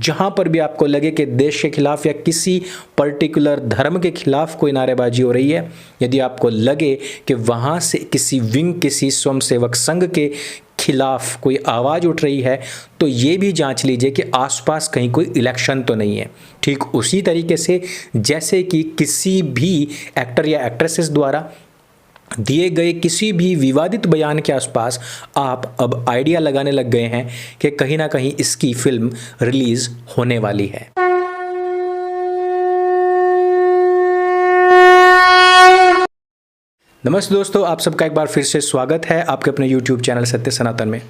जहां पर भी आपको लगे कि देश के खिलाफ या किसी पर्टिकुलर धर्म के खिलाफ कोई नारेबाजी हो रही है, यदि आपको लगे कि वहां से किसी विंग, किसी स्वयंसेवक संघ के खिलाफ कोई आवाज़ उठ रही है, तो ये भी जांच लीजिए कि आसपास कहीं कोई इलेक्शन तो नहीं है। ठीक उसी तरीके से जैसे कि किसी भी एक्टर या एक्ट्रेसेस द्वारा दिए गए किसी भी विवादित बयान के आसपास आप अब आइडिया लगाने लग गए हैं कि कहीं ना कहीं इसकी फिल्म रिलीज होने वाली है। नमस्ते दोस्तों, आप सबका एक बार फिर से स्वागत है आपके अपने YouTube चैनल सत्य सनातन में।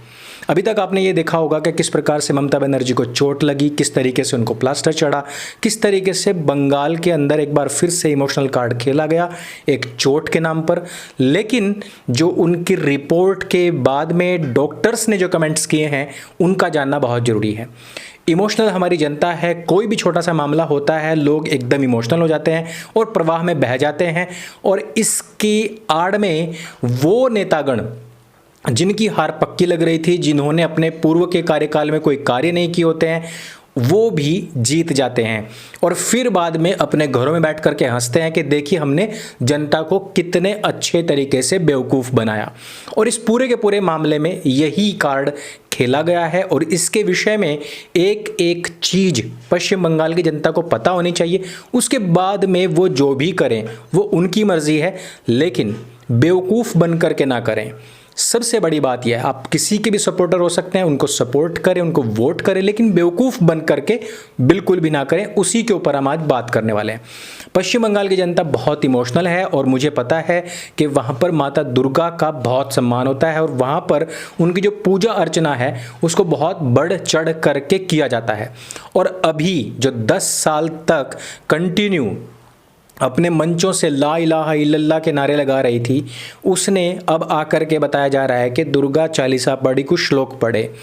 अभी तक आपने ये देखा होगा कि किस प्रकार से ममता बनर्जी को चोट लगी, किस तरीके से उनको प्लास्टर चढ़ा, किस तरीके से बंगाल के अंदर एक बार फिर से इमोशनल कार्ड खेला गया एक चोट के नाम पर। लेकिन जो उनकी रिपोर्ट के बाद में डॉक्टर्स ने जो कमेंट्स किए हैं उनका जानना बहुत ज़रूरी है। इमोशनल हमारी जनता है, कोई भी छोटा सा मामला होता है लोग एकदम इमोशनल हो जाते हैं और प्रवाह में बह जाते हैं, और इसकी आड़ में वो नेतागण जिनकी हार पक्की लग रही थी, जिन्होंने अपने पूर्व के कार्यकाल में कोई कार्य नहीं किए होते हैं, वो भी जीत जाते हैं और फिर बाद में अपने घरों में बैठ करके हंसते हैं कि देखिए हमने जनता को कितने अच्छे तरीके से बेवकूफ़ बनाया। और इस पूरे के पूरे मामले में यही कार्ड खेला गया है और इसके विषय में एक एक चीज़ पश्चिम बंगाल की जनता को पता होनी चाहिए। उसके बाद में वो जो भी करें वो उनकी मर्जी है, लेकिन बेवकूफ़ बन करके ना करें। सबसे बड़ी बात यह है, आप किसी के भी सपोर्टर हो सकते हैं, उनको सपोर्ट करें, उनको वोट करें, लेकिन बेवकूफ़ बन करके बिल्कुल भी ना करें। उसी के ऊपर हम आज बात करने वाले हैं। पश्चिम बंगाल की जनता बहुत इमोशनल है और मुझे पता है कि वहाँ पर माता दुर्गा का बहुत सम्मान होता है और वहाँ पर उनकी जो पूजा अर्चना है उसको बहुत बढ़ चढ़ करके किया जाता है। और अभी जो 10 साल तक कंटिन्यू अपने मंचों से ला इलाहा इल्लल्लाह के नारे लगा रही थी, उसने अब आकर के बताया जा रहा है कि दुर्गा चालीसा पढ़ी, कुछ श्लोक पढ़े।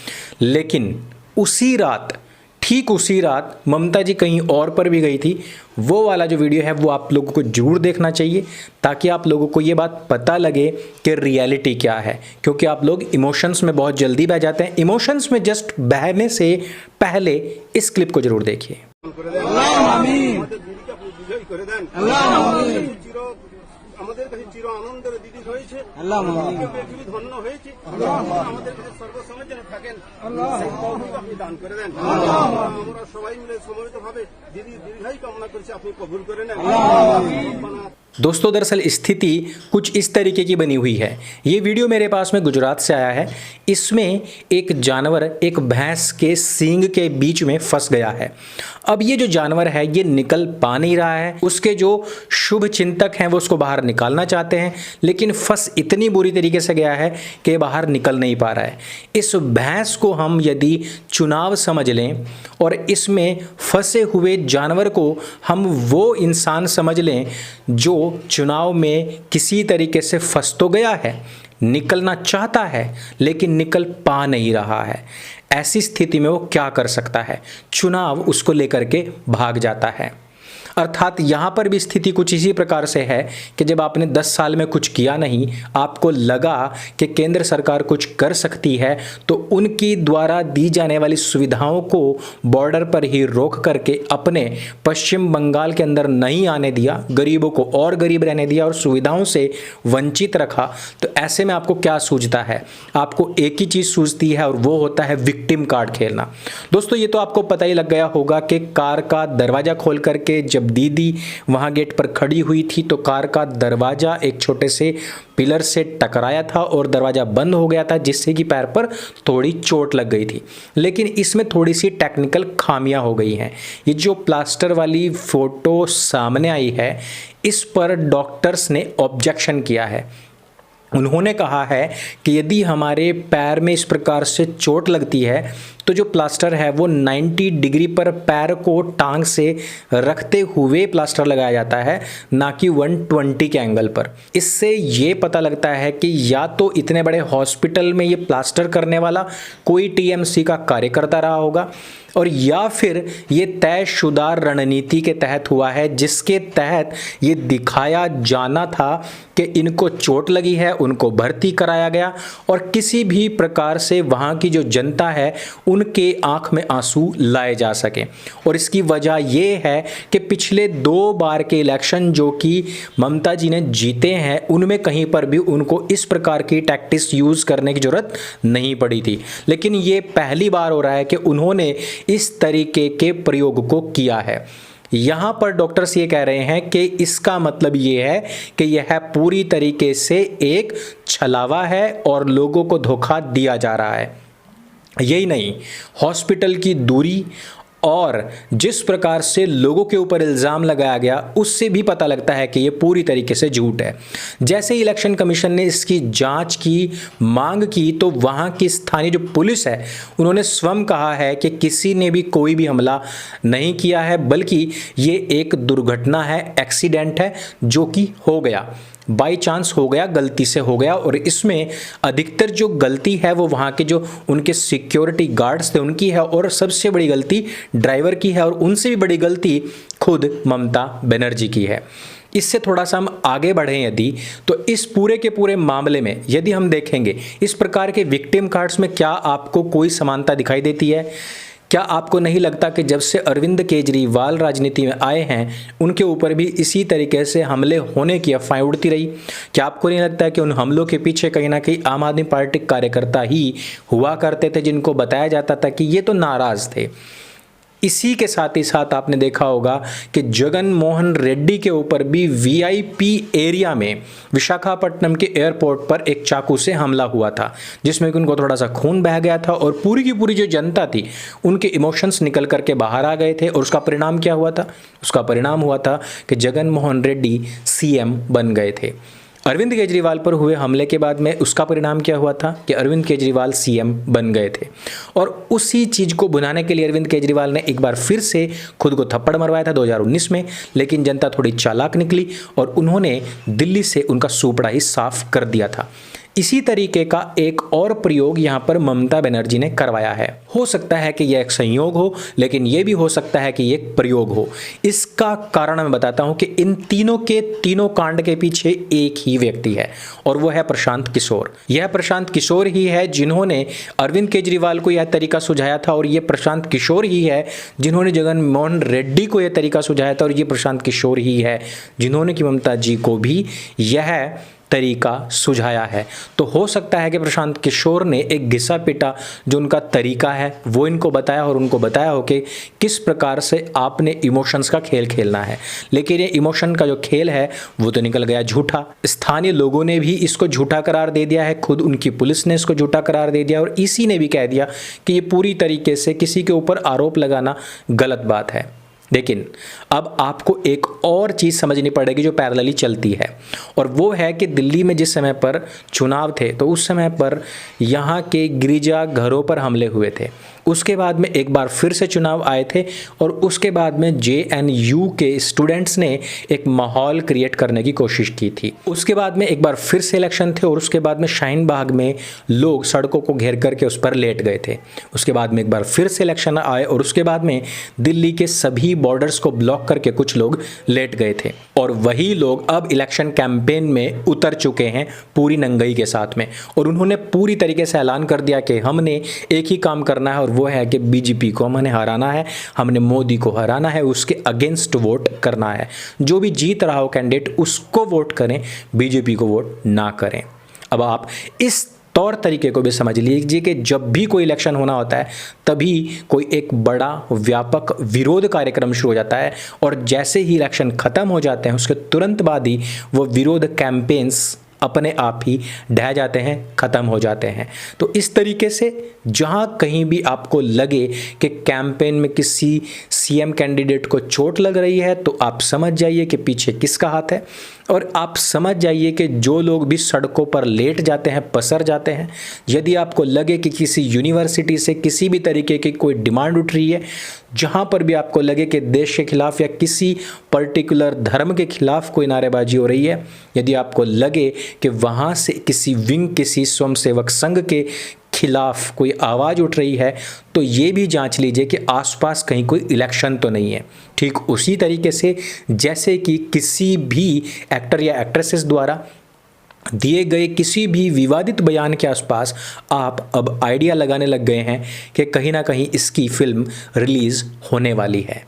लेकिन उसी रात, ठीक उसी रात ममता जी कहीं और पर भी गई थी। वो वाला जो वीडियो है वो आप लोगों को जरूर देखना चाहिए ताकि आप लोगों को ये बात पता लगे कि रियलिटी क्या है, क्योंकि आप लोग इमोशंस में बहुत जल्दी बह जाते हैं। इमोशंस में जस्ट बहने से पहले इस क्लिप को जरूर देखिए। दोस्तों, दरअसल स्थिति कुछ इस तरीके की बनी हुई है। ये वीडियो मेरे पास में गुजरात से आया है। इसमें एक जानवर एक भैंस के सींग के बीच में फंस गया है। अब ये जो जानवर है ये निकल पा नहीं रहा है। उसके जो शुभ चिंतक हैं वो उसको बाहर निकालना चाहते हैं, लेकिन फंस इतनी बुरी तरीके से गया है कि बाहर निकल नहीं पा रहा है। इस भैंस को हम यदि चुनाव समझ लें और इसमें फंसे हुए जानवर को हम वो इंसान समझ लें जो चुनाव में किसी तरीके से फंस तो गया है, निकलना चाहता है लेकिन निकल पा नहीं रहा है। ऐसी स्थिति में वो क्या कर सकता है? चुनाव उसको लेकर के भाग जाता है। अर्थात यहाँ पर भी स्थिति कुछ इसी प्रकार से है कि जब आपने 10 साल में कुछ किया नहीं, आपको लगा कि केंद्र सरकार कुछ कर सकती है, तो उनकी द्वारा दी जाने वाली सुविधाओं को बॉर्डर पर ही रोक करके अपने पश्चिम बंगाल के अंदर नहीं आने दिया, गरीबों को और गरीब रहने दिया और सुविधाओं से वंचित रखा। तो ऐसे में आपको क्या सूझता है? आपको एक ही चीज़ सूझती है और वो होता है विक्टिम कार्ड खेलना। दोस्तों, ये तो आपको पता ही लग गया होगा कि कार का दरवाज़ा खोल करके जब दीदी वहां गेट पर खड़ी हुई थी तो कार का दरवाजा एक छोटे से पिलर से टकराया था और दरवाजा बंद हो गया था, जिससे कि पैर पर थोड़ी चोट लग गई थी। लेकिन इसमें थोड़ी सी टेक्निकल खामियां हो गई हैं। ये जो प्लास्टर वाली फोटो सामने आई है, इस पर डॉक्टर्स ने ऑब्जेक्शन किया है। उन्होंने कहा है कि यदि हमारे पैर में इस प्रकार से चोट लगती है तो जो प्लास्टर है वो 90 डिग्री पर पैर को टांग से रखते हुए प्लास्टर लगाया जाता है, ना कि 120 के एंगल पर। इससे ये पता लगता है कि या तो इतने बड़े हॉस्पिटल में ये प्लास्टर करने वाला कोई टीएमसी का कार्य करता रहा होगा, और या फिर ये तयशुदा रणनीति के तहत हुआ है, जिसके तहत ये दिखाया जाना था कि इनको चोट लगी है, उनको भर्ती कराया गया और किसी भी प्रकार से वहाँ की जो जनता है उनके आंख में आंसू लाए जा सके। और इसकी वजह ये है कि पिछले 2 बार के इलेक्शन जो कि ममता जी ने जीते हैं, उनमें कहीं पर भी उनको इस प्रकार की टैक्टिक्स यूज़ करने की ज़रूरत नहीं पड़ी थी। लेकिन ये पहली बार हो रहा है कि उन्होंने इस तरीके के प्रयोग को किया है। यहाँ पर डॉक्टर्स ये कह रहे हैं कि इसका मतलब ये है कि यह पूरी तरीके से एक छलावा है और लोगों को धोखा दिया जा रहा है। यही नहीं, हॉस्पिटल की दूरी और जिस प्रकार से लोगों के ऊपर इल्ज़ाम लगाया गया, उससे भी पता लगता है कि ये पूरी तरीके से झूठ है। जैसे ही इलेक्शन कमीशन ने इसकी जांच की मांग की, तो वहाँ की स्थानीय जो पुलिस है उन्होंने स्वयं कहा है कि किसी ने भी कोई भी हमला नहीं किया है, बल्कि ये एक दुर्घटना है, एक्सीडेंट है जो कि हो गया, बाई चांस हो गया, गलती से हो गया। और इसमें अधिकतर जो गलती है वो वहाँ के जो उनके सिक्योरिटी गार्ड्स थे उनकी है, और सबसे बड़ी गलती ड्राइवर की है, और उनसे भी बड़ी गलती खुद ममता बनर्जी की है। इससे थोड़ा सा हम आगे बढ़ें यदि, तो इस पूरे के पूरे मामले में यदि हम देखेंगे इस प्रकार के विक्टिम कार्ड्स में क्या आपको कोई समानता दिखाई देती है? क्या आपको नहीं लगता कि जब से अरविंद केजरीवाल राजनीति में आए हैं उनके ऊपर भी इसी तरीके से हमले होने की अफवाहें उड़ती रही? क्या आपको नहीं लगता है कि उन हमलों के पीछे कहीं ना कहीं आम आदमी पार्टी कार्यकर्ता ही हुआ करते थे, जिनको बताया जाता था कि ये तो नाराज थे? इसी के साथ ही साथ आपने देखा होगा कि जगन मोहन रेड्डी के ऊपर भी वीआईपी एरिया में विशाखापट्टनम के एयरपोर्ट पर एक चाकू से हमला हुआ था, जिसमें कि उनको थोड़ा सा खून बह गया था और पूरी की पूरी जो जनता थी उनके इमोशंस निकल करके बाहर आ गए थे। और उसका परिणाम क्या हुआ था? उसका परिणाम हुआ था कि जगन मोहन रेड्डी सीएम बन गए थे। अरविंद केजरीवाल पर हुए हमले के बाद में उसका परिणाम क्या हुआ था कि अरविंद केजरीवाल सीएम बन गए थे। और उसी चीज़ को भुनाने के लिए अरविंद केजरीवाल ने एक बार फिर से खुद को थप्पड़ मरवाया था 2019 में, लेकिन जनता थोड़ी चालाक निकली और उन्होंने दिल्ली से उनका सूपड़ा ही साफ कर दिया था। इसी तरीके का एक और प्रयोग यहाँ पर ममता बनर्जी ने करवाया है। हो सकता है कि यह एक संयोग हो, लेकिन यह भी हो सकता है कि यह एक प्रयोग हो। इसका कारण मैं बताता हूं कि इन तीनों के तीनों कांड के पीछे एक ही व्यक्ति है, और वो है प्रशांत किशोर। यह प्रशांत किशोर ही है जिन्होंने अरविंद केजरीवाल को यह तरीका सुझाया था, और यह प्रशांत किशोर ही है जिन्होंने जगन मोहन रेड्डी को यह तरीका सुझाया था, और यह प्रशांत किशोर ही है जिन्होंने कि ममता जी को भी यह तरीका सुझाया है। तो हो सकता है कि प्रशांत किशोर ने एक घिसा पिटा जो उनका तरीका है वो इनको बताया, और उनको बताया हो कि किस प्रकार से आपने इमोशंस का खेल खेलना है। लेकिन ये इमोशन का जो खेल है वो तो निकल गया झूठा। स्थानीय लोगों ने भी इसको झूठा करार दे दिया है, खुद उनकी पुलिस ने इसको झूठा करार दे दिया, और इसी ने भी कह दिया कि ये पूरी तरीके से किसी के ऊपर आरोप लगाना गलत बात है। लेकिन अब आपको एक और चीज़ समझनी पड़ेगी जो पैरेलली चलती है, और वो है कि दिल्ली में जिस समय पर चुनाव थे तो उस समय पर यहाँ के गिरिजा घरों पर हमले हुए थे। उसके बाद में एक बार फिर से चुनाव आए थे, और उसके बाद में जेएनयू के स्टूडेंट्स ने एक माहौल क्रिएट करने की कोशिश की थी। उसके बाद में एक बार फिर से इलेक्शन थे, और उसके बाद में शाहीन बाग में लोग सड़कों को घेर करके उस पर लेट गए थे। उसके बाद में एक बार फिर से इलेक्शन आए, और उसके बाद में दिल्ली के सभी बॉर्डर्स को ब्लॉक करके कुछ लोग लेट गए थे। और वही लोग अब इलेक्शन कैंपेन में उतर चुके हैं पूरी नंगई के साथ में, और उन्होंने पूरी तरीके से ऐलान कर दिया कि हमने एक ही काम करना है, और वो है कि बीजेपी को हमने हराना है, हमने मोदी को हराना है, उसके अगेंस्ट वोट करना है। जो भी जीत रहा हो कैंडिडेट उसको वोट करें, बीजेपी को वोट ना करें। अब आप इस तौर तरीके को भी समझ लीजिए कि जब भी कोई इलेक्शन होना होता है तभी कोई एक बड़ा व्यापक विरोध कार्यक्रम शुरू हो जाता है, और जैसे ही इलेक्शन खत्म हो जाते हैं उसके तुरंत बाद ही वो विरोध कैंपेन्स अपने आप ही ढह जाते हैं, ख़त्म हो जाते हैं। तो इस तरीके से जहाँ कहीं भी आपको लगे कि कैंपेन में किसी सीएम कैंडिडेट को चोट लग रही है तो आप समझ जाइए कि पीछे किसका हाथ है, और आप समझ जाइए कि जो लोग भी सड़कों पर लेट जाते हैं, पसर जाते हैं, यदि आपको लगे कि किसी यूनिवर्सिटी से किसी भी तरीके की कोई डिमांड उठ रही है, जहाँ पर भी आपको लगे कि देश के खिलाफ या किसी पर्टिकुलर धर्म के खिलाफ कोई नारेबाजी हो रही है, यदि आपको लगे कि वहाँ से किसी विंग, किसी स्वयंसेवक संघ के खिलाफ कोई आवाज़ उठ रही है तो ये भी जांच लीजिए कि आसपास कहीं कोई इलेक्शन तो नहीं है। ठीक उसी तरीके से जैसे कि किसी भी एक्टर या एक्ट्रेसेस द्वारा दिए गए किसी भी विवादित बयान के आसपास आप अब आइडिया लगाने लग गए हैं कि कहीं ना कहीं इसकी फिल्म रिलीज़ होने वाली है।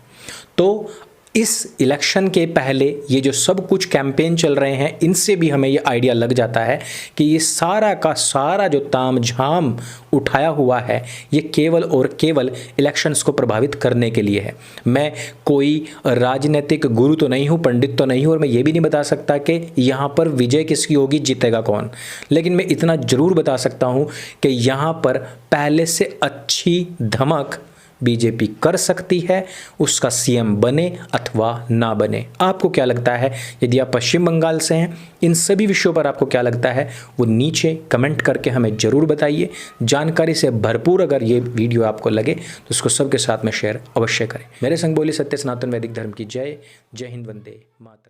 तो इस इलेक्शन के पहले ये जो सब कुछ कैंपेन चल रहे हैं, इनसे भी हमें ये आइडिया लग जाता है कि ये सारा का सारा जो तामझाम उठाया हुआ है ये केवल और केवल इलेक्शंस को प्रभावित करने के लिए है। मैं कोई राजनीतिक गुरु तो नहीं हूँ, पंडित तो नहीं हूँ, और मैं ये भी नहीं बता सकता कि यहाँ पर विजय किसकी होगी, जीतेगा कौन। लेकिन मैं इतना ज़रूर बता सकता हूँ कि यहाँ पर पहले से अच्छी धमक बीजेपी कर सकती है, उसका सीएम बने अथवा ना बने। आपको क्या लगता है? यदि आप पश्चिम बंगाल से हैं, इन सभी विषयों पर आपको क्या लगता है वो नीचे कमेंट करके हमें ज़रूर बताइए। जानकारी से भरपूर अगर ये वीडियो आपको लगे तो उसको सबके साथ में शेयर अवश्य करें। मेरे संग बोली सत्य सनातन वैदिक धर्म की जय। जय हिंद, वंदे मातरम।